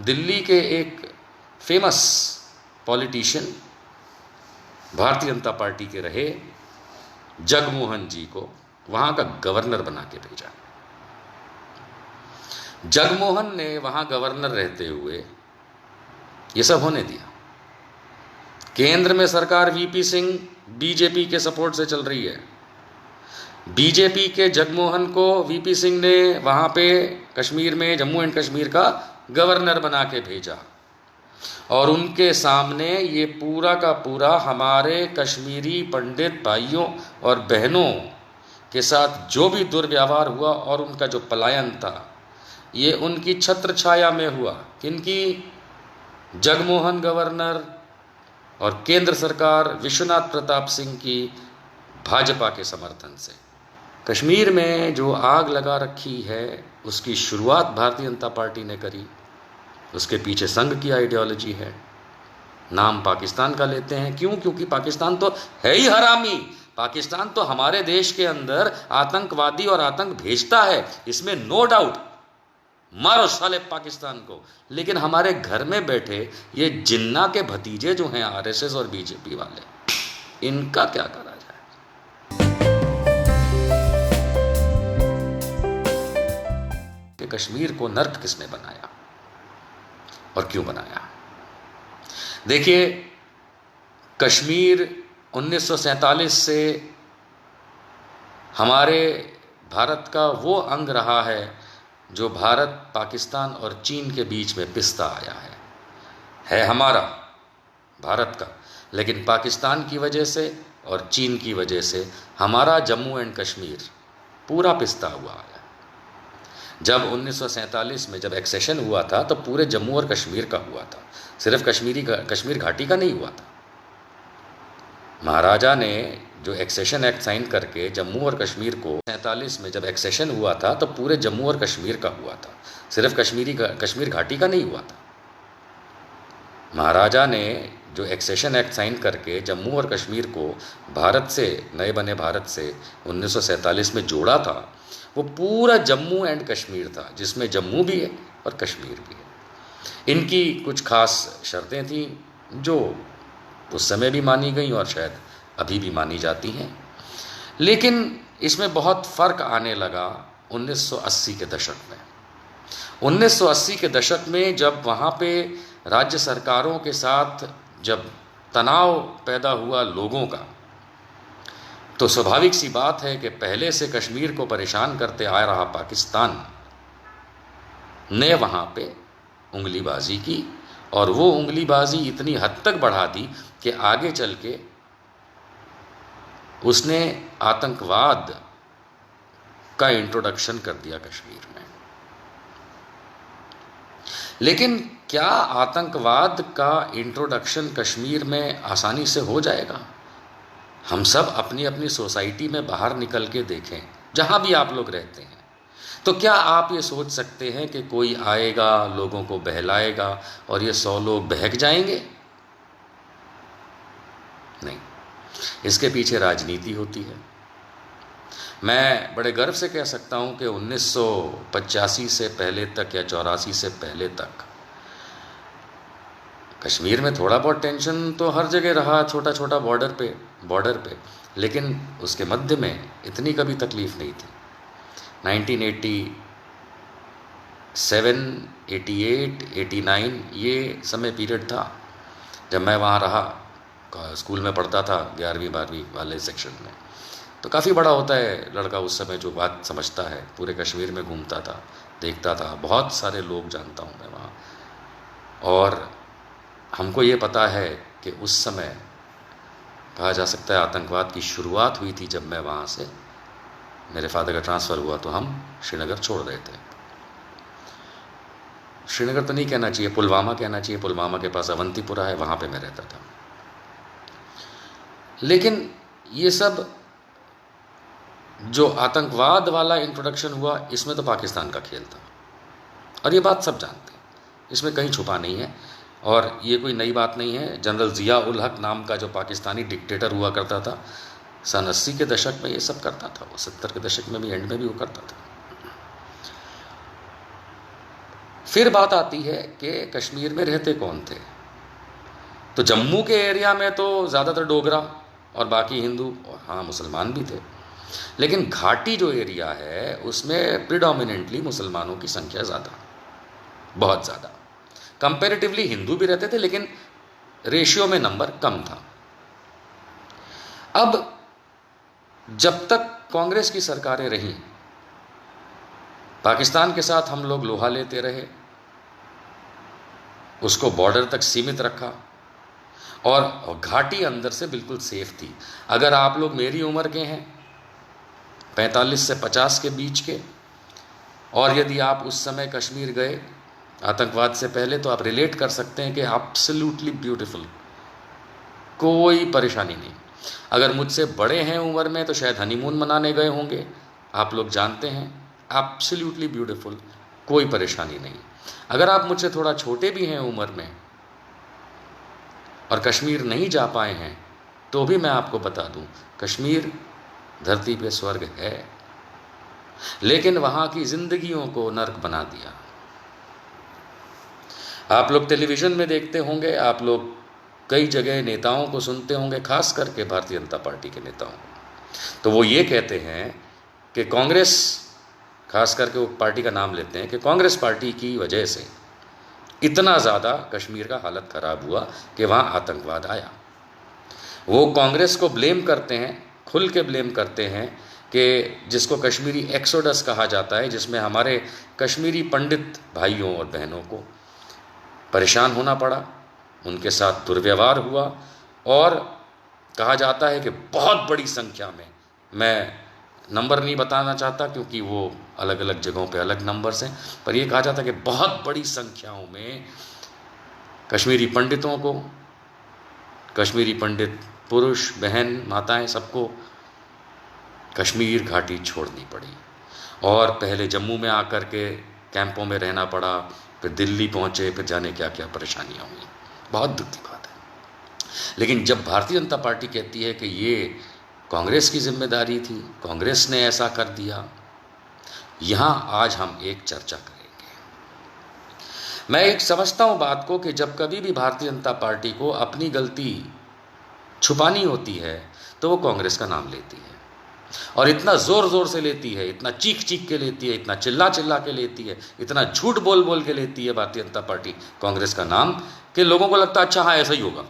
दिल्ली के एक famous politician Bharatiya Janata party के रहे जगमोहन जी को वहाँ का गवर्नर बना के भेजा। जगमोहन ने वहाँ गवर्नर रहते हुए ये सब होने दिया। केंद्र में सरकार वीपी सिंह बीजेपी के सपोर्ट से चल रही है। बीजेपी के जगमोहन को वीपी सिंह ने वहाँ पे कश्मीर में जम्मू एंड कश्मीर का गवर्नर बना के भेजा और उनके सामने ये पूरा का पूरा हमारे कश्मीरी पंडित भाइयों और बहनों के साथ जो भी दुर्व्यवहार हुआ और उनका जो पलायन था ये उनकी छत्र छाया में हुआ। किनकी? जगमोहन गवर्नर और केंद्र सरकार विश्वनाथ प्रताप सिंह की भाजपा के समर्थन से। कश्मीर में जो आग लगा रखी है उसकी शुरुआत भारतीय जनता पार्टी ने करी। उसके पीछे संघ की आइडियोलॉजी है। नाम पाकिस्तान का लेते हैं। क्यों? क्योंकि पाकिस्तान तो है ही हरामी। पाकिस्तान तो हमारे देश के अंदर आतंकवादी और आतंक भेजता है, इसमें नो डाउट। मारो साले पाकिस्तान को। लेकिन हमारे घर में बैठे ये जिन्ना के भतीजे जो हैं आरएसएस और बीजेपी वाले, इनका क्या करा जाए? कि कश्मीर को नर्क किसने बनाया और क्यों बनाया? देखिए, कश्मीर 1947 से हमारे भारत का वो अंग रहा है जो भारत, पाकिस्तान और चीन के बीच में पिसता आया है हमारा भारत का। लेकिन पाकिस्तान की वजह से और चीन की वजह से हमारा जम्मू एंड कश्मीर पूरा पिसता हुआ है। जब 1947 में जब एक्सेशन हुआ था तो पूरे जम्मू और कश्मीर का हुआ था, सिर्फ कश्मीर घाटी का नहीं हुआ था। महाराजा ने जो एक्सेशन एक्ट साइन करके जम्मू और कश्मीर को 47 में जब एक्सेशन हुआ था तो पूरे जम्मू और कश्मीर का हुआ था, सिर्फ कश्मीर घाटी का नहीं हुआ था। महाराजा ने जो एक्सेशन एक्ट साइन करके जम्मू और कश्मीर को भारत से, नए बने भारत से 1947 में जोड़ा था, वो पूरा जम्मू एंड कश्मीर था, जिसमें जम्मू भी है और कश्मीर भी है। इनकी कुछ खास शर्तें थीं जो उस समय भी मानी गई और शायद अभी भी मानी जाती हैं। लेकिन इसमें बहुत फ़र्क आने लगा 1980 के दशक में। 1980 के दशक में जब वहाँ पे राज्य सरकारों के साथ जब तनाव पैदा हुआ लोगों का, तो स्वाभाविक सी बात है कि पहले से कश्मीर को परेशान करते आ रहा पाकिस्तान ने वहाँ पे उंगलीबाजी की और वो उंगलीबाजी इतनी हद तक बढ़ा दी कि आगे चल के उसने आतंकवाद का इंट्रोडक्शन कर दिया कश्मीर में। लेकिन क्या आतंकवाद का इंट्रोडक्शन कश्मीर में आसानी से हो जाएगा? हम सब अपनी अपनी सोसाइटी में बाहर निकल के देखें, जहाँ भी आप लोग रहते हैं, तो क्या आप ये सोच सकते हैं कि कोई आएगा, लोगों को बहलाएगा और ये 100 लोग बहक जाएंगे? नहीं, इसके पीछे राजनीति होती है। मैं बड़े गर्व से कह सकता हूँ कि 1985 से पहले तक या 84 से पहले तक कश्मीर में थोड़ा बहुत टेंशन तो हर जगह रहा, छोटा छोटा बॉर्डर पे, लेकिन उसके मध्य में इतनी कभी तकलीफ़ नहीं थी। 1987, 88, 89 ये समय पीरियड था जब मैं वहाँ रहा, स्कूल में पढ़ता था 11वीं 12वीं वाले सेक्शन में। तो काफ़ी बड़ा होता है लड़का उस समय जो बात समझता है। पूरे कश्मीर में घूमता था, देखता था, बहुत सारे लोग जानता हूँ मैं वहाँ। और हमको ये पता है कि उस समय कहा जा सकता है आतंकवाद की शुरुआत हुई थी जब मैं वहाँ से, मेरे फादर का ट्रांसफ़र हुआ तो हम श्रीनगर छोड़ रहे थे। श्रीनगर तो नहीं कहना चाहिए, पुलवामा कहना चाहिए। पुलवामा के पास अवंतीपुरा है, वहाँ पे मैं रहता था। लेकिन ये सब जो आतंकवाद वाला इंट्रोडक्शन हुआ, इसमें तो पाकिस्तान का खेल था और ये बात सब जानते हैं, इसमें कहीं छुपा नहीं है। और ये कोई नई बात नहीं है। जनरल ज़िया उल हक नाम का जो पाकिस्तानी डिक्टेटर हुआ करता था, सन 80 के दशक में ये सब करता था। वो 70 के दशक में भी एंड में भी वो करता था। फिर बात आती है कि कश्मीर में रहते कौन थे। तो जम्मू के एरिया में तो ज़्यादातर डोगरा और बाकी हिंदू और हाँ मुसलमान भी थे, लेकिन घाटी जो एरिया है उसमें प्रिडोमिनेंटली मुसलमानों की संख्या ज़्यादा, बहुत ज़्यादा। कंपैरेटिवली हिंदू भी रहते थे, लेकिन रेशियो में नंबर कम था। अब जब तक कांग्रेस की सरकारें रहीं, पाकिस्तान के साथ हम लोग लोहा लेते रहे, उसको बॉर्डर तक सीमित रखा और घाटी अंदर से बिल्कुल सेफ थी। अगर आप लोग मेरी उम्र के हैं, 45 से 50 के बीच के, और यदि आप उस समय कश्मीर गए आतंकवाद से पहले, तो आप रिलेट कर सकते हैं कि एब्सोल्युटली ब्यूटीफुल, कोई परेशानी नहीं। अगर मुझसे बड़े हैं उम्र में तो शायद हनीमून मनाने गए होंगे, आप लोग जानते हैं, एब्सोल्युटली ब्यूटीफुल, कोई परेशानी नहीं। अगर आप मुझसे थोड़ा छोटे भी हैं उम्र में और कश्मीर नहीं जा पाए हैं, तो भी मैं आपको बता दूं, कश्मीर धरती पे स्वर्ग है, लेकिन वहाँ की जिंदगियों को नर्क बना दिया। आप लोग टेलीविज़न में देखते होंगे, आप लोग कई जगह नेताओं को सुनते होंगे, खास करके भारतीय जनता पार्टी के नेताओं को, तो वो ये कहते हैं कि कांग्रेस, खास करके वो पार्टी का नाम लेते हैं कि कांग्रेस पार्टी की वजह से इतना ज़्यादा कश्मीर का हालत ख़राब हुआ कि वहाँ आतंकवाद आया। वो कांग्रेस को ब्लेम करते हैं, खुल के ब्लेम करते हैं, कि जिसको कश्मीरी एक्सोडस कहा जाता है, जिसमें हमारे कश्मीरी पंडित भाइयों और बहनों को परेशान होना पड़ा, उनके साथ दुर्व्यवहार हुआ, और कहा जाता है कि बहुत बड़ी संख्या में, मैं नंबर नहीं बताना चाहता क्योंकि वो अलग अलग जगहों पे अलग नंबर्स हैं, पर ये कहा जाता है कि बहुत बड़ी संख्याओं में कश्मीरी पंडितों को, कश्मीरी पंडित पुरुष, बहन, माताएं, सबको कश्मीर घाटी छोड़नी पड़ी, और पहले जम्मू में आकर के कैंपों में रहना पड़ा, फिर दिल्ली पहुँचे, फिर जाने क्या क्या परेशानियाँ हुई। बहुत दुख की बात है। लेकिन जब भारतीय जनता पार्टी कहती है कि ये कांग्रेस की जिम्मेदारी थी, कांग्रेस ने ऐसा कर दिया, यहाँ आज हम एक चर्चा करेंगे। मैं एक समझता हूँ बात को कि जब कभी भी भारतीय जनता पार्टी को अपनी गलती छुपानी होती है तो वो कांग्रेस का नाम लेती है, और इतना ज़ोर ज़ोर से लेती है, इतना चीख चीख के लेती है, इतना चिल्ला चिल्ला के लेती है, इतना झूठ बोल बोल के लेती है भारतीय जनता पार्टी कांग्रेस का नाम, कि लोगों को लगता है अच्छा हाँ ऐसा ही होगा।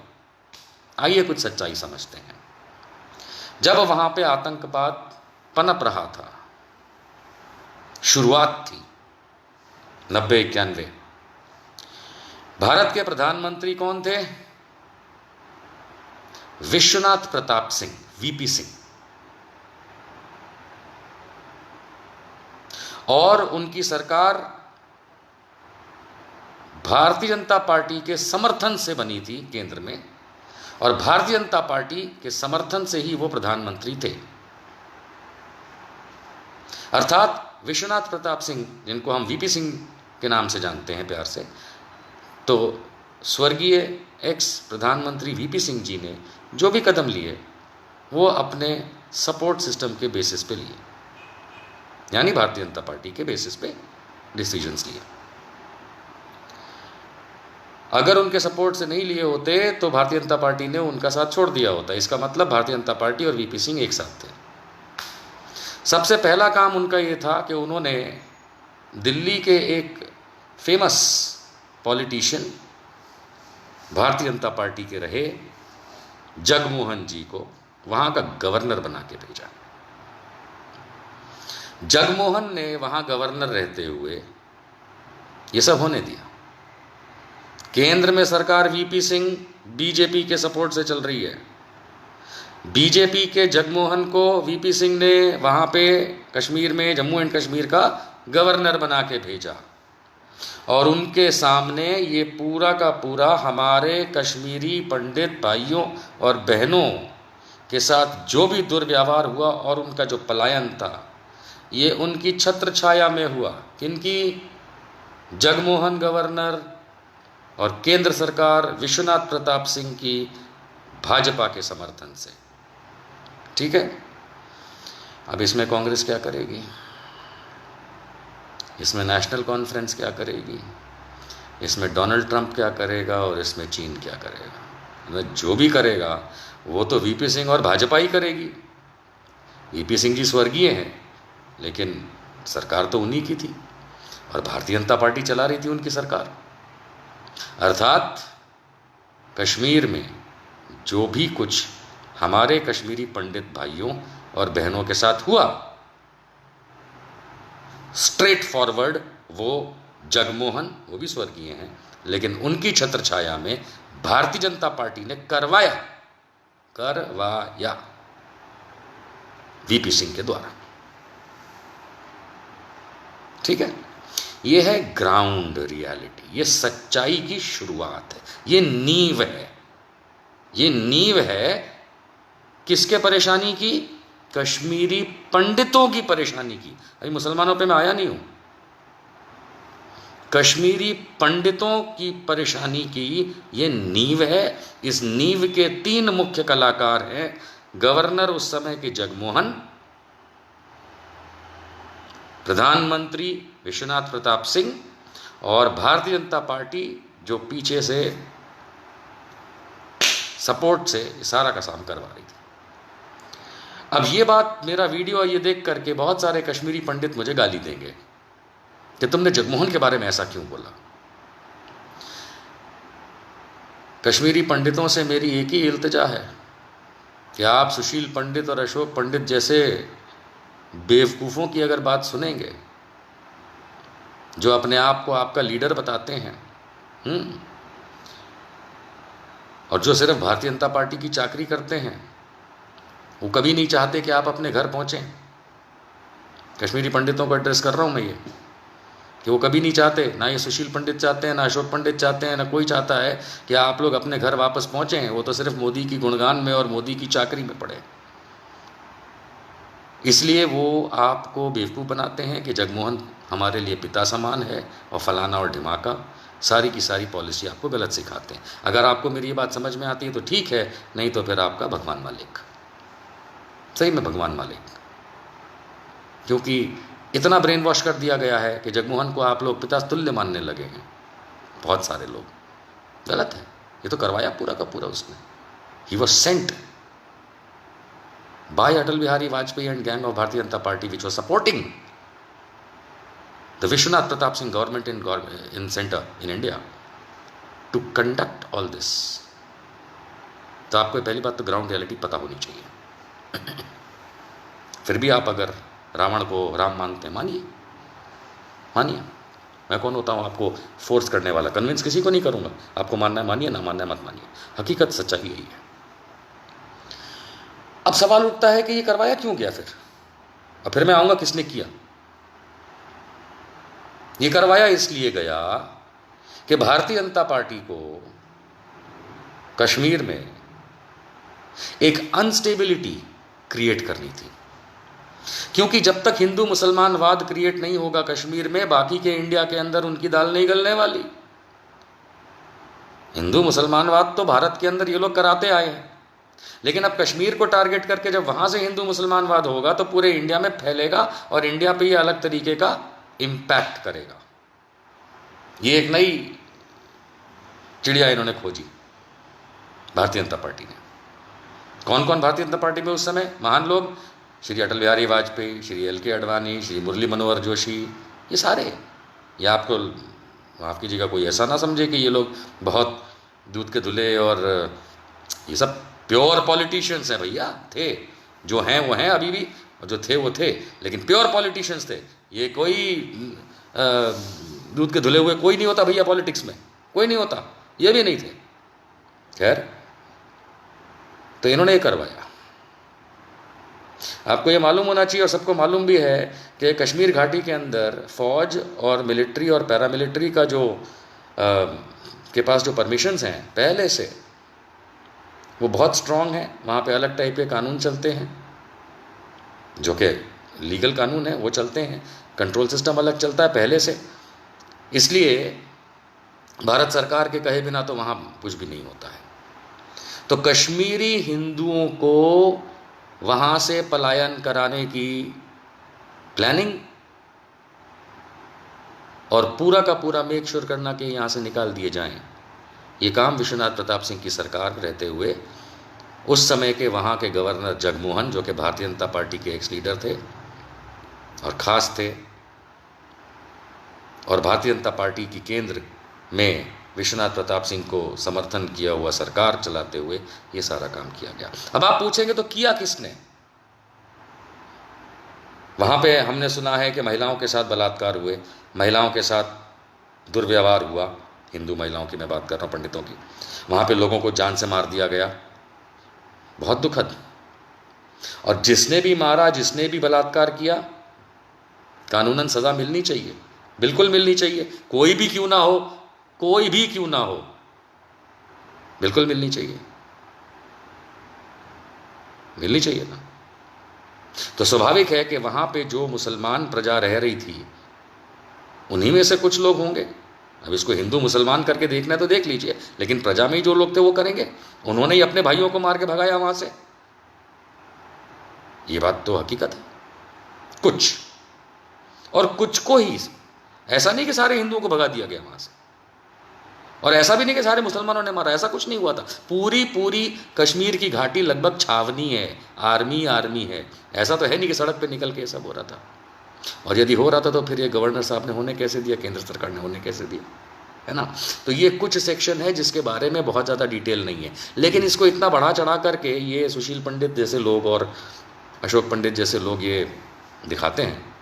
आइए कुछ सच्चाई समझते हैं। जब वहाँ पे आतंकवाद पनप रहा था, शुरुआत थी 90-91, भारत के प्रधानमंत्री कौन थे? विश्वनाथ प्रताप सिंह, वीपी सिंह, और उनकी सरकार भारतीय जनता पार्टी के समर्थन से बनी थी केंद्र में, और भारतीय जनता पार्टी के समर्थन से ही वो प्रधानमंत्री थे। अर्थात विश्वनाथ प्रताप सिंह, जिनको हम वीपी सिंह के नाम से जानते हैं प्यार से, तो स्वर्गीय एक्स प्रधानमंत्री वीपी सिंह जी ने जो भी कदम लिए वो अपने सपोर्ट सिस्टम के बेसिस पे लिए, यानी भारतीय जनता पार्टी के बेसिस पे डिसीजंस लिए। अगर उनके सपोर्ट से नहीं लिए होते तो भारतीय जनता पार्टी ने उनका साथ छोड़ दिया होता। इसका मतलब भारतीय जनता पार्टी और वीपी सिंह एक साथ थे। सबसे पहला काम उनका ये था कि उन्होंने दिल्ली के एक famous politician, Bharatiya Janata party के रहे जगमोहन जी को वहाँ का गवर्नर बना के भेजा। जगमोहन ने वहाँ गवर्नर रहते हुए ये सब होने दिया। केंद्र में सरकार वीपी सिंह बीजेपी के सपोर्ट से चल रही है। बीजेपी के जगमोहन को वीपी सिंह ने वहाँ पे कश्मीर में, जम्मू एंड कश्मीर का गवर्नर बना के भेजा, और उनके सामने ये पूरा का पूरा हमारे कश्मीरी पंडित भाइयों और बहनों के साथ जो भी दुर्व्यवहार हुआ और उनका जो पलायन था, ये उनकी छत्र छाया में हुआ। किनकी? जगमोहन गवर्नर और केंद्र सरकार विश्वनाथ प्रताप सिंह की भाजपा के समर्थन से। ठीक है, अब इसमें कांग्रेस क्या करेगी? इसमें नेशनल कॉन्फ्रेंस क्या करेगी? इसमें डोनाल्ड ट्रंप क्या करेगा और इसमें चीन क्या करेगा। जो भी करेगा वो तो वीपी सिंह और भाजपा ही करेगी। वीपी सिंह जी स्वर्गीय हैं, लेकिन सरकार तो उन्हीं की थी और भारतीय जनता पार्टी चला रही थी उनकी सरकार। अर्थात कश्मीर में जो भी कुछ हमारे कश्मीरी पंडित भाइयों और बहनों के साथ हुआ, स्ट्रेट फॉरवर्ड वो जगमोहन, वो भी स्वर्गीय हैं, लेकिन उनकी छत्र छाया में भारतीय जनता पार्टी ने करवाया वीपी सिंह के द्वारा। ठीक है, ये है ग्राउंड रियलिटी, ये सच्चाई की शुरुआत है, ये नींव है। ये नींव है किसके परेशानी की? कश्मीरी पंडितों की परेशानी की। अभी मुसलमानों पे मैं आया नहीं हूं। कश्मीरी पंडितों की परेशानी की ये नींव है। इस नींव के 3 मुख्य कलाकार हैं। गवर्नर उस समय के जगमोहन, प्रधानमंत्री विश्वनाथ प्रताप सिंह और भारतीय जनता पार्टी जो पीछे से सपोर्ट से सारा का काम करवा रही थी। अब ये बात, मेरा वीडियो ये देख करके बहुत सारे कश्मीरी पंडित मुझे गाली देंगे कि तुमने जगमोहन के बारे में ऐसा क्यों बोला। कश्मीरी पंडितों से मेरी एक ही इल्तिजा है कि आप सुशील पंडित और अशोक पंडित जैसे बेवकूफ़ों की अगर बात सुनेंगे, जो अपने आप को आपका लीडर बताते हैं, और जो सिर्फ भारतीय जनता पार्टी की चाकरी करते हैं, वो कभी नहीं चाहते कि आप अपने घर पहुँचें। कश्मीरी पंडितों को एड्रेस कर रहा हूँ मैं ये, कि वो कभी नहीं चाहते, ना ये सुशील पंडित चाहते हैं, ना अशोक पंडित चाहते हैं, ना कोई चाहता है कि आप लोग अपने घर वापस पहुँचें। वो तो सिर्फ मोदी की गुणगान में और मोदी की चाकरी में पड़े। इसलिए वो आपको बेवकूफ़ बनाते हैं कि जगमोहन हमारे लिए पिता समान है और फलाना और ढिमाका, सारी की सारी पॉलिसी आपको गलत सिखाते हैं। अगर आपको मेरी ये बात समझ में आती है तो ठीक है, नहीं तो फिर आपका भगवान मालिक, सही में भगवान मालिक। क्योंकि इतना ब्रेन वॉश कर दिया गया है कि जगमोहन को आप लोग पिता तुल्य मानने लगे हैं। बहुत सारे लोग। गलत है, ये तो करवाया पूरा का पूरा उसने। He was sent by Atal Bihari Vajpayee and gang of Bharatiya Janata Party, which was supporting the Vishwanath Pratap Singh government in center in India to conduct all this. तो आपको पहली बात तो ग्राउंड रियलिटी पता होनी चाहिए। फिर भी आप अगर रावण को राम मानते हैं, मानिए। मैं कौन होता हूँ आपको फोर्स करने वाला? कन्विंस किसी को नहीं करूँगा। आपको मानना है मानिए, ना मानना है मत मानिए। हकीकत सच्चाई यही है। अब सवाल उठता है कि ये करवाया क्यों गया फिर? और फिर मैं आऊंगा किसने किया। ये करवाया इसलिए गया कि भारतीय जनता पार्टी को कश्मीर में एक अनस्टेबिलिटी क्रिएट करनी थी। क्योंकि जब तक हिंदू मुसलमानवाद क्रिएट नहीं होगा कश्मीर में, बाकी के इंडिया के अंदर उनकी दाल नहीं गलने वाली। हिंदू मुसलमानवाद तो भारत के अंदर ये लोग कराते आए हैं, लेकिन अब कश्मीर को टारगेट करके जब वहां से हिंदू मुसलमानवाद होगा तो पूरे इंडिया में फैलेगा और इंडिया पे ये अलग तरीके का इम्पैक्ट करेगा। ये एक नई चिड़िया इन्होंने खोजी भारतीय जनता पार्टी ने। कौन कौन भारतीय जनता पार्टी में उस समय महान लोग? श्री अटल बिहारी वाजपेयी, श्री एल.के. आडवाणी, श्री मुरली मनोहर जोशी, ये सारे। ये आपको माफ़ कीजिएगा, कोई ऐसा ना समझे कि ये लोग बहुत दूध के धुले और ये सब प्योर पॉलिटिशियंस हैं। भैया थे, जो हैं वो हैं अभी भी, और जो थे वो थे, लेकिन प्योर पॉलिटिशियंस थे। ये कोई दूध के धुले हुए कोई नहीं होता भैया पॉलिटिक्स में, कोई नहीं होता। ये भी नहीं थे। खैर, तो इन्होंने ये करवाया। आपको ये मालूम होना चाहिए और सबको मालूम भी है कि कश्मीर घाटी के अंदर फौज और मिलिट्री और पैरामिलिट्री का जो के पास जो परमिशंस हैं पहले से, वो बहुत स्ट्रॉन्ग है। वहाँ पे अलग टाइप के कानून चलते हैं, जो कि लीगल कानून है वो चलते हैं। कंट्रोल सिस्टम अलग चलता है पहले से। इसलिए भारत सरकार के कहे बिना तो वहाँ कुछ भी नहीं होता है। तो कश्मीरी हिंदुओं को वहाँ से पलायन कराने की प्लानिंग और पूरा का पूरा मेक श्योर करना कि यहाँ से निकाल दिए जाएं। ये काम विश्वनाथ प्रताप सिंह की सरकार रहते हुए उस समय के वहाँ के गवर्नर जगमोहन, जो कि भारतीय जनता पार्टी के एक्स लीडर थे और ख़ास थे, और भारतीय जनता पार्टी की केंद्र में विश्वनाथ प्रताप सिंह को समर्थन किया हुआ सरकार चलाते हुए ये सारा काम किया गया। अब आप पूछेंगे तो किया किसने? वहाँ पे हमने सुना है कि महिलाओं के साथ बलात्कार हुए, महिलाओं के साथ दुर्व्यवहार हुआ, हिंदू महिलाओं की मैं बात कर रहा हूँ, पंडितों की। वहाँ पे लोगों को जान से मार दिया गया, बहुत दुखद। और जिसने भी मारा, जिसने भी बलात्कार किया, कानूनन सज़ा मिलनी चाहिए, बिल्कुल मिलनी चाहिए, कोई भी क्यों ना हो, कोई भी क्यों ना हो, बिल्कुल मिलनी चाहिए, मिलनी चाहिए ना। तो स्वाभाविक है कि वहाँ पे जो मुसलमान प्रजा रह रही थी, उन्हीं में से कुछ लोग होंगे। अब इसको हिंदू मुसलमान करके देखना है तो देख लीजिए, लेकिन प्रजा में ही जो लोग थे वो करेंगे। उन्होंने ही अपने भाइयों को मार के भगाया वहाँ से, ये बात तो हकीकत है। कुछ, और कुछ को ही, ऐसा नहीं कि सारे हिंदुओं को भगा दिया गया वहाँ से, और ऐसा भी नहीं कि सारे मुसलमानों ने मारा, ऐसा कुछ नहीं हुआ था। पूरी कश्मीर की घाटी लगभग छावनी है, आर्मी है। ऐसा तो है नहीं कि सड़क पे निकल के सब हो रहा था। और यदि हो रहा था तो फिर ये गवर्नर साहब ने होने कैसे दिया, केंद्र सरकार ने होने कैसे दिया, है ना। तो ये कुछ सेक्शन है जिसके बारे में बहुत ज़्यादा डिटेल नहीं है, लेकिन इसको इतना बढ़ा चढ़ा करके ये सुशील पंडित जैसे लोग और अशोक पंडित जैसे लोग ये दिखाते हैं।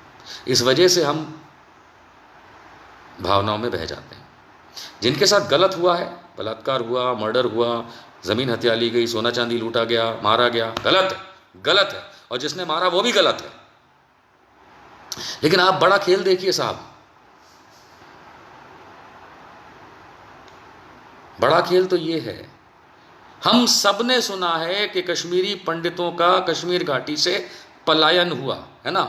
इस वजह से हम भावनाओं में बह जाते हैं। जिनके साथ गलत हुआ है, बलात्कार हुआ, मर्डर हुआ, ज़मीन हत्या ली गई, सोना चांदी लूटा गया, मारा गया, गलत है। और जिसने मारा वो भी गलत है। लेकिन आप बड़ा खेल देखिए साहब, बड़ा खेल तो ये है, हम सब ने सुना है कि कश्मीरी पंडितों का कश्मीर घाटी से पलायन हुआ, है ना।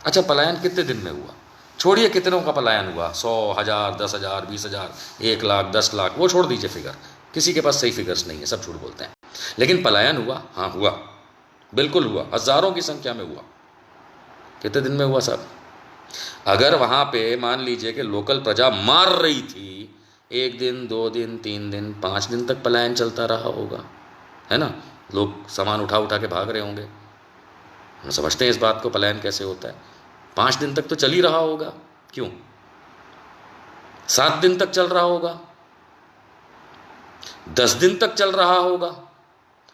अच्छा, पलायन कितने दिन में हुआ? छोड़िए कितनों का पलायन हुआ, 100, 1000, 10,000, 20,000, 1 लाख, 10 लाख, वो छोड़ दीजिए फिगर, किसी के पास सही फिगर्स नहीं है, सब झूठ बोलते हैं। लेकिन पलायन हुआ, हाँ हुआ, बिल्कुल हुआ, हजारों की संख्या में हुआ। कितने दिन में हुआ साहब? अगर वहाँ पे मान लीजिए कि लोकल प्रजा मार रही थी, 1 दिन, 2 दिन, 3 दिन, 5 दिन तक पलायन चलता रहा होगा, है ना। लोग सामान उठा उठा के भाग रहे होंगे, हम समझते हैं इस बात को, पलायन कैसे होता है। 5 दिन तक तो चल ही रहा होगा, क्यों? 7 दिन तक चल रहा होगा, 10 दिन तक चल रहा होगा।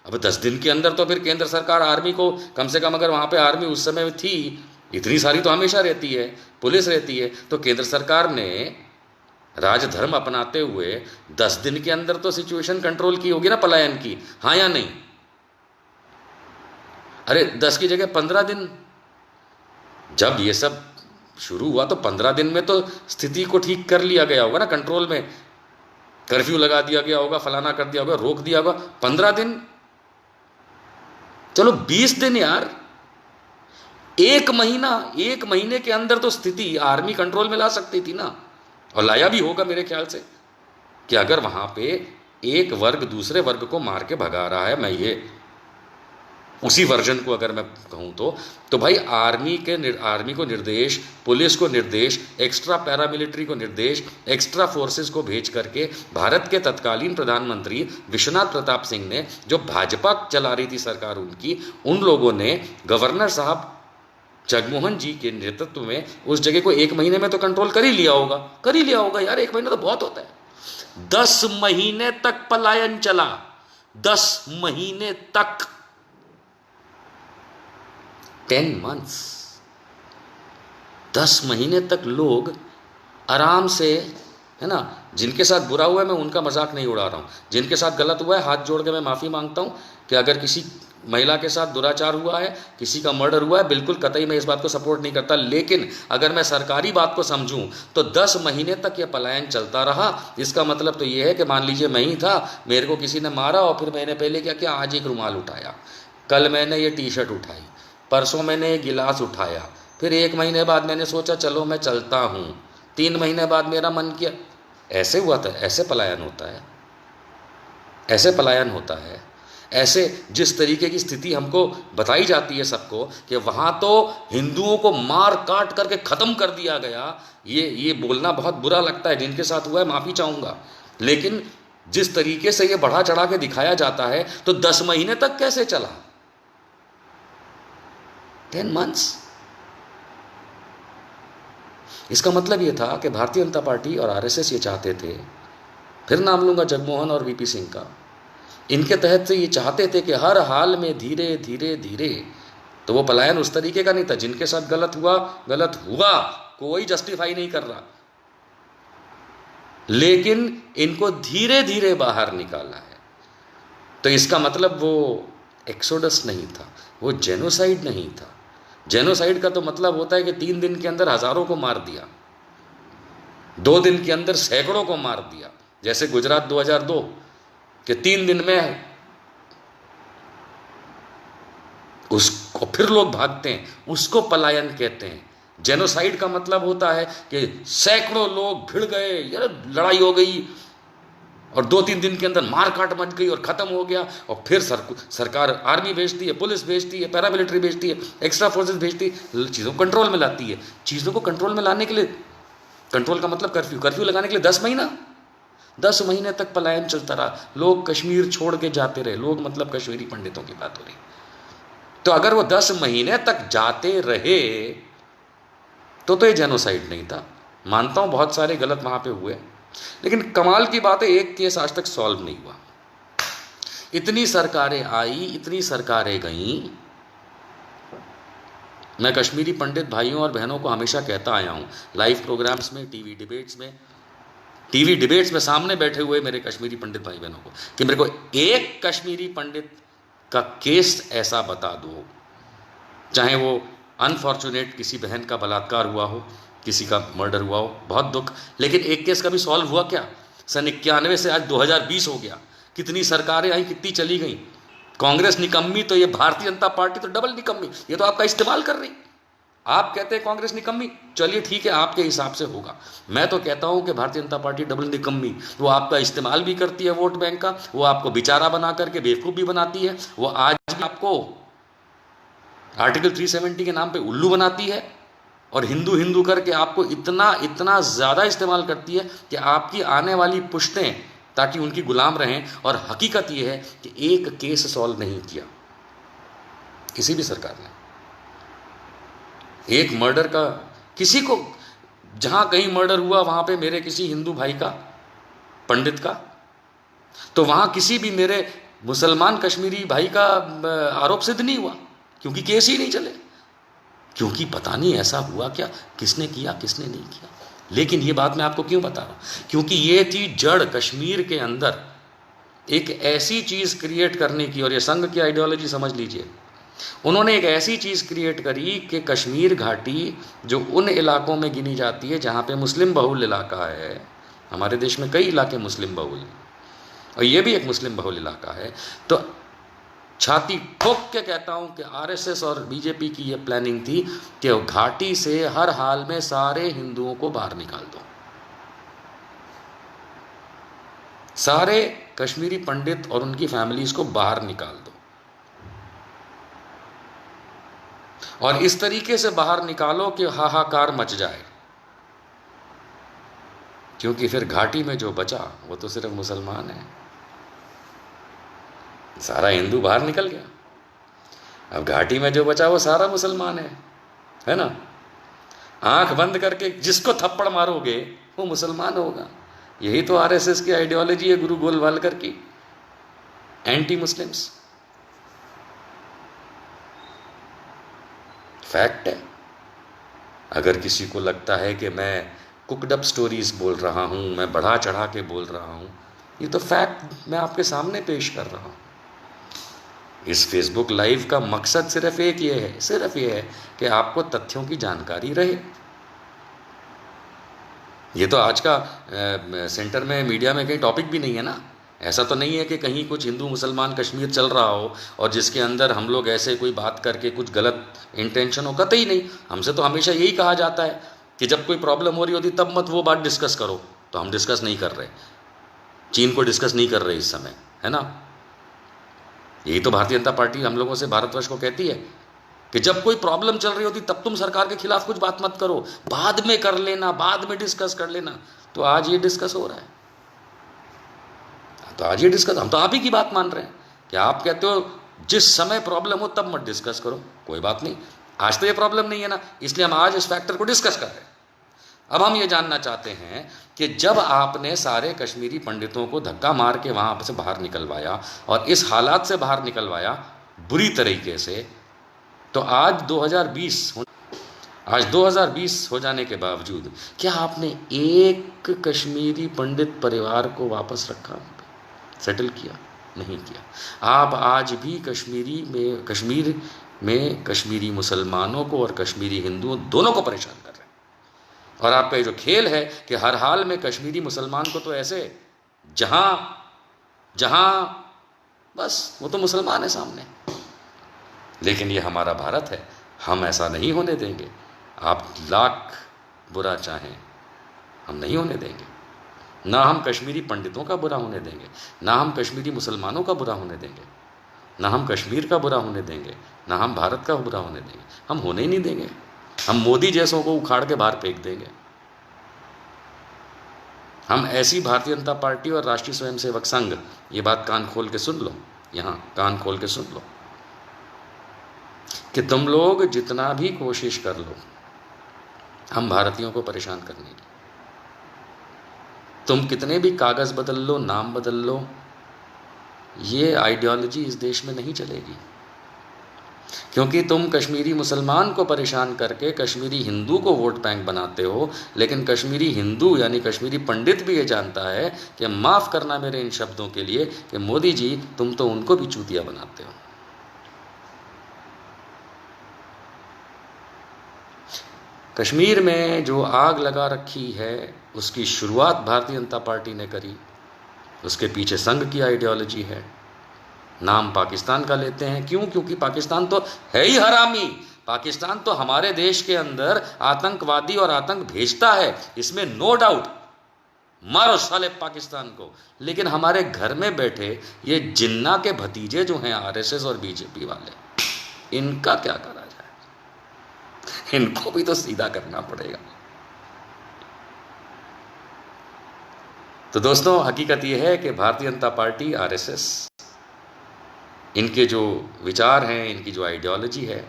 अब 10 दिन के अंदर तो फिर केंद्र सरकार आर्मी को कम से कम, अगर वहाँ पे आर्मी उस समय थी, इतनी सारी तो हमेशा रहती है, पुलिस रहती है, तो केंद्र सरकार ने राजधर्म अपनाते हुए 10 दिन के अंदर तो सिचुएशन कंट्रोल की होगी ना पलायन की, हाँ या नहीं? अरे 10 की जगह 15 दिन, जब ये सब शुरू हुआ तो 15 दिन में तो स्थिति को ठीक कर लिया गया होगा ना, कंट्रोल में, कर्फ्यू लगा दिया गया होगा, फलाना कर दिया होगा, रोक दिया होगा। 15 दिन, चलो 20 दिन यार, 1 महीने के अंदर तो स्थिति आर्मी कंट्रोल में ला सकती थी ना, और लाया भी होगा मेरे ख्याल से, कि अगर वहां पे एक वर्ग दूसरे वर्ग को मार के भगा रहा है, मैं ये उसी वर्जन को अगर मैं कहूँ तो भाई आर्मी को निर्देश, पुलिस को निर्देश, एक्स्ट्रा पैरामिलिट्री को निर्देश, एक्स्ट्रा फोर्सेस को भेज करके भारत के तत्कालीन प्रधानमंत्री विश्वनाथ प्रताप सिंह ने, जो भाजपा चला रही थी सरकार उनकी, उन लोगों ने गवर्नर साहब जगमोहन जी के नेतृत्व में उस जगह को 1 महीने में तो कंट्रोल कर ही लिया होगा यार। 1 महीना तो बहुत होता है। 10 महीने तक पलायन चला, 10 महीने तक, 10 months, 10 महीने तक लोग आराम से, है ना। जिनके साथ बुरा हुआ है, मैं उनका मजाक नहीं उड़ा रहा हूँ, जिनके साथ गलत हुआ है हाथ जोड़ के मैं माफ़ी मांगता हूँ कि अगर किसी महिला के साथ दुराचार हुआ है, किसी का मर्डर हुआ है, बिल्कुल कतई मैं इस बात को सपोर्ट नहीं करता। लेकिन अगर मैं सरकारी बात को समझूं तो 10 महीने तक यह पलायन चलता रहा। इसका मतलब तो ये है कि मान लीजिए मैं ही था, मेरे को किसी ने मारा, और फिर मैंने पहले क्या किया, आज एक रुमाल उठाया, कल मैंने ये टी-शर्ट उठाई, परसों मैंने ये गिलास उठाया, फिर 1 महीने बाद मैंने सोचा चलो मैं चलता हूँ, 3 महीने बाद मेरा मन किया, ऐसे हुआ था। ऐसे पलायन होता है, ऐसे पलायन होता है। ऐसे जिस तरीके की स्थिति हमको बताई जाती है सबको कि वहाँ तो हिंदुओं को मार काट करके ख़त्म कर दिया गया, ये बोलना बहुत बुरा लगता है, जिनके साथ हुआ है माफ़ी चाहूँगा, लेकिन जिस तरीके से ये बढ़ा चढ़ा के दिखाया जाता है तो 10 महीने तक कैसे चला? 10 मंथ्स। इसका मतलब ये था कि भारतीय जनता पार्टी और आरएसएस ये चाहते थे, फिर नाम लूँगा जगमोहन और वीपी सिंह का, इनके तहत से ये चाहते थे कि हर हाल में धीरे धीरे धीरे, तो वो पलायन उस तरीके का नहीं था, जिनके साथ गलत हुआ, कोई जस्टिफाई नहीं कर रहा, लेकिन इनको धीरे धीरे बाहर निकाला है। तो इसका मतलब वो एक्सोडस नहीं था, वो जेनोसाइड नहीं था। जेनोसाइड का तो मतलब होता है कि 3 दिन के अंदर हजारों को मार दिया, 2 दिन के अंदर सैकड़ों को मार दिया, जैसे गुजरात 2002 के 3 दिन में उसको फिर लोग भागते हैं, उसको पलायन कहते हैं। जेनोसाइड का मतलब होता है कि सैकड़ों लोग भिड़ गए, यार लड़ाई हो गई और 2-3 दिन के अंदर मार काट मच गई और ख़त्म हो गया, और फिर सरकार आर्मी भेजती है, पुलिस भेजती है, पैरामिलिट्री भेजती है, एक्स्ट्रा फोर्सेस भेजती है, चीज़ों को कंट्रोल में लाती है। चीज़ों को कंट्रोल में लाने के लिए, कंट्रोल का मतलब कर्फ्यू लगाने के लिए 10 महीने तक पलायन चलता रहा। लोग कश्मीर छोड़ के जाते रहे, लोग मतलब कश्मीरी पंडितों की बात हो रही। तो अगर वो 10 महीने तक जाते रहे तो ये जेनोसाइड नहीं था। मानता हूँ बहुत सारे गलत वहाँ पे हुए, लेकिन कमाल की बात है, एक केस आज तक सॉल्व नहीं हुआ। इतनी सरकारें आई, इतनी सरकारें गईं। मैं कश्मीरी पंडित भाइयों और बहनों को हमेशा कहता आया हूँ, लाइव प्रोग्राम्स में, टीवी डिबेट्स में सामने बैठे हुए मेरे कश्मीरी पंडित भाई बहनों को, कि मेरे को एक कश्मीरी पंडित का केस ऐसा बता दो, चाहे वो अनफॉर्चुनेट किसी बहन का बलात्कार हुआ हो, किसी का मर्डर हुआ हो, बहुत दुख, लेकिन एक केस कभी सॉल्व हुआ क्या? सन 91 से आज 2020 हो गया, कितनी सरकारें आई, कितनी चली गई। कांग्रेस निकम्मी तो ये भारतीय जनता पार्टी तो डबल निकम्मी, ये तो आपका इस्तेमाल कर रही। आप कहते हैं कांग्रेस निकम्मी, चलिए ठीक है, आपके हिसाब से होगा। मैं तो कहता हूं कि भारतीय जनता पार्टी डबल निकम्मी, वो आपका इस्तेमाल भी करती है वोट बैंक का, वो आपको बेचारा बना करके बेवकूफ़ भी बनाती है, वो आज भी आपको आर्टिकल 370 के नाम पे उल्लू बनाती है, और हिंदू हिंदू करके आपको इतना ज़्यादा इस्तेमाल करती है कि आपकी आने वाली पुश्तें ताकि उनकी गुलाम रहें। और हकीकत यह है कि एक केस सॉल्व नहीं किया किसी भी सरकार ने। एक मर्डर का, किसी को, जहाँ कहीं मर्डर हुआ वहाँ पे मेरे किसी हिंदू भाई का, पंडित का, तो वहाँ किसी भी मेरे मुसलमान कश्मीरी भाई का आरोप सिद्ध नहीं हुआ, क्योंकि केस ही नहीं चले, क्योंकि पता नहीं ऐसा हुआ क्या, किसने किया किसने नहीं किया। लेकिन ये बात मैं आपको क्यों बता रहा हूँ, क्योंकि ये थी जड़ कश्मीर के अंदर एक ऐसी चीज़ क्रिएट करने की, और ये संघ की आइडियोलॉजी समझ लीजिए, उन्होंने एक ऐसी चीज़ क्रिएट करी कि कश्मीर घाटी जो उन इलाकों में गिनी जाती है जहाँ पे मुस्लिम बहुल इलाका है, हमारे देश में कई इलाके मुस्लिम बहुल, और ये भी एक मुस्लिम बहुल इलाका है, तो छाती ठोक के कहता हूँ कि आरएसएस और बीजेपी की ये प्लानिंग थी कि घाटी से हर हाल में सारे हिंदुओं को बाहर निकाल दो, सारे कश्मीरी पंडित और उनकी फैमिलीज को बाहर निकाल दो, और इस तरीके से बाहर निकालो कि हाहाकार मच जाए, क्योंकि फिर घाटी में जो बचा वो तो सिर्फ मुसलमान है, सारा हिंदू बाहर निकल गया, अब घाटी में जो बचा वो सारा मुसलमान है ना। आंख बंद करके जिसको थप्पड़ मारोगे वो मुसलमान होगा। यही तो आरएसएस की आइडियोलॉजी है, गुरु गोलवालकर की, एंटी मुस्लिम्स, फैक्ट है। अगर किसी को लगता है कि मैं कुकड अप स्टोरीज बोल रहा हूँ, मैं बढ़ा चढ़ा के बोल रहा हूँ, ये तो फैक्ट मैं आपके सामने पेश कर रहा हूँ। इस फेसबुक लाइव का मकसद सिर्फ ये है कि आपको तथ्यों की जानकारी रहे। ये तो आज का सेंटर में, मीडिया में कहीं टॉपिक भी नहीं है ना। ऐसा तो नहीं है कि कहीं कुछ हिंदू मुसलमान कश्मीर चल रहा हो और जिसके अंदर हम लोग ऐसे कोई बात करके कुछ गलत इंटेंशन हो, कतई नहीं। हमसे तो हमेशा यही कहा जाता है कि जब कोई प्रॉब्लम हो रही होती तब मत वो बात डिस्कस करो, तो हम डिस्कस नहीं कर रहे, चीन को डिस्कस नहीं कर रहे इस समय, है ना। यही तो भारतीय जनता पार्टी हम लोगों से, भारतवर्ष को कहती है कि जब कोई प्रॉब्लम चल रही होती तब तुम सरकार के खिलाफ कुछ बात मत करो, बाद में कर लेना, बाद में डिस्कस कर लेना। तो आज ये डिस्कस हो रहा है, तो आज ये डिस्कस, हम तो आप ही की बात मान रहे हैं कि आप कहते हो जिस समय प्रॉब्लम हो तब मत डिस्कस करो। कोई बात नहीं, आज तो ये प्रॉब्लम नहीं है ना, इसलिए हम आज इस फैक्टर को डिस्कस कर रहे हैं। अब हम ये जानना चाहते हैं कि जब आपने सारे कश्मीरी पंडितों को धक्का मार के वहाँ से बाहर निकलवाया और इस हालात से बाहर निकलवाया बुरी तरीके से, तो आज 2020 हो जाने के बावजूद क्या आपने एक कश्मीरी पंडित परिवार को वापस रखा, सेटल किया? नहीं किया। आप आज भी कश्मीर में कश्मीरी मुसलमानों को और कश्मीरी हिंदुओं दोनों को परेशान कर रहे हैं। और आपका ये जो खेल है कि हर हाल में कश्मीरी मुसलमान को तो ऐसे, जहां बस वो तो मुसलमान है सामने, लेकिन ये हमारा भारत है, हम ऐसा नहीं होने देंगे। आप लाख बुरा चाहें, हम नहीं होने देंगे। ना हम कश्मीरी पंडितों का बुरा होने देंगे, ना हम कश्मीरी मुसलमानों का बुरा होने देंगे, ना हम कश्मीर का बुरा होने देंगे, ना हम भारत का बुरा होने देंगे। हम होने ही नहीं देंगे। हम मोदी जैसों को उखाड़ के बाहर फेंक देंगे। हम ऐसी भारतीय जनता पार्टी और राष्ट्रीय स्वयंसेवक संघ, ये बात कान खोल के सुन लो, यहाँ कान खोल के सुन लो, कि तुम लोग जितना भी कोशिश कर लो हम भारतीयों को परेशान करने की, तुम कितने भी कागज़ बदल लो, नाम बदल लो, ये आइडियोलॉजी इस देश में नहीं चलेगी। क्योंकि तुम कश्मीरी मुसलमान को परेशान करके कश्मीरी हिंदू को वोट बैंक बनाते हो, लेकिन कश्मीरी हिंदू यानी कश्मीरी पंडित भी ये जानता है कि माफ़ करना मेरे इन शब्दों के लिए कि मोदी जी तुम तो उनको भी चूतिया बनाते हो। कश्मीर में जो आग लगा रखी है उसकी शुरुआत भारतीय जनता पार्टी ने करी, उसके पीछे संघ की आइडियोलॉजी है। नाम पाकिस्तान का लेते हैं, क्यों? क्योंकि पाकिस्तान तो है ही हरामी। पाकिस्तान तो हमारे देश के अंदर आतंकवादी और आतंक भेजता है, इसमें नो डाउट, मारो साले पाकिस्तान को। लेकिन हमारे घर में बैठे ये जिन्ना के भतीजे जो हैं आरएसएस और बीजेपी वाले, इनका क्या करा जाए? इनको भी तो सीधा करना पड़ेगा। तो दोस्तों, हकीकत यह है कि भारतीय जनता पार्टी, आरएसएस, इनके जो विचार हैं, इनकी जो आइडियोलॉजी है,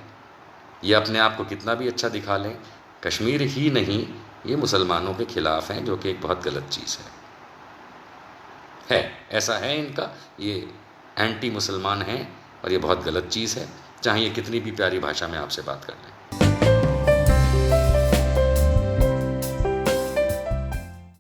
ये अपने आप को कितना भी अच्छा दिखा लें, कश्मीर ही नहीं, ये मुसलमानों के खिलाफ हैं, जो कि एक बहुत गलत चीज़ है। ऐसा है इनका, ये एंटी मुसलमान हैं और ये बहुत गलत चीज़ है, चाहे ये कितनी भी प्यारी भाषा में आपसे बात कर लें।